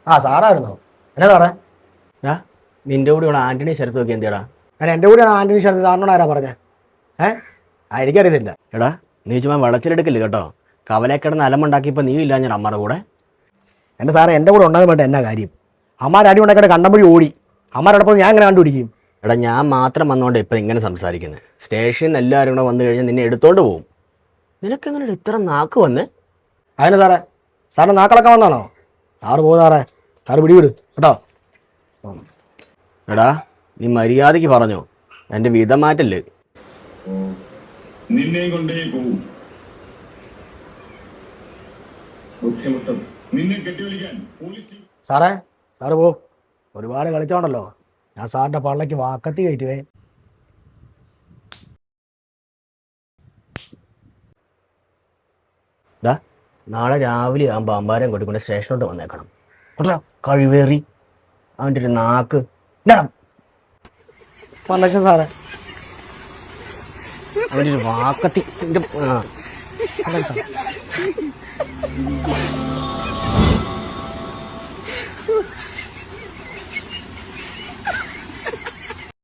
ആ സാറായിരുന്നോ? എന്നാ സാറേ? നിന്റെ കൂടെയുള്ള ആന്റണി ശരത്ത് നോക്കി എന്തിയടാ? ഞാൻ എൻ്റെ കൂടെയാണ് ആന്റണി ശരത്ത്. സാറിനോട് ആരാ പറഞ്ഞേ? എനിക്കറിയത്തില്ല. എടാ നീ ചുമ്മാ വെളച്ചിലെടുക്കില്ല കേട്ടോ. കവലെ കിടന്ന് അലമുണ്ടാക്കിയപ്പോൾ നീ ഇല്ല ഞാൻ അമ്മയുടെ കൂടെ. എൻ്റെ സാറേ, എൻ്റെ കൂടെ ഉണ്ടാകാൻ വേണ്ട എന്നാ കാര്യം? അമ്മാർ അടി ഉണ്ടാക്കിയിട്ട് കണ്ടമ്പഴി ഓടി. അമ്മാരോടൊപ്പം ഞാൻ എങ്ങനെ കണ്ടുപിടിക്കും? എടാ ഞാൻ മാത്രം വന്നുകൊണ്ട് ഇപ്പം ഇങ്ങനെ സംസാരിക്കുന്നത്. സ്റ്റേഷനിൽ നിന്ന് എല്ലാവരും കൂടെ വന്നു കഴിഞ്ഞാൽ നിന്നെ എടുത്തോണ്ട് പോകും. നിനക്കെങ്ങനെ ഇത്ര നാക്ക് വന്ന്? അതിന് സാറേ, സാറിന് നാക്കളൊക്കെ വന്നാണോ? സാറ് പോകും സാറേ, സാറ് പിടിവിട് കേട്ടോ. എടാ നീ മര്യാദയ്ക്ക് പറഞ്ഞോ, എൻ്റെ വിധം മാറ്റല്ലേ. നിന്നെ കൊണ്ടേ പോവും. നിന്നെ കെട്ടിവിളിക്കാൻ പോലീസ്. സാറേ, സാറ് പോ. ഒരുപാട് കളിച്ചോണ്ടല്ലോ, ഞാൻ സാറിൻ്റെ പള്ളയ്ക്ക് വാക്കത്തി കയറ്റുവേ. നാളെ രാവിലെ ആകുമ്പോൾ അമ്പാരം കൊട്ടിക്കൊണ്ട് സ്റ്റേഷനോട്ട് വന്നേക്കണം. കൊട്ടാ കഴിവേറി അവൻ്റെ ഒരു നാക്ക്. പള്ളക്ക് സാറേ, അവൻ്റെ ഒരു വാക്കത്തി.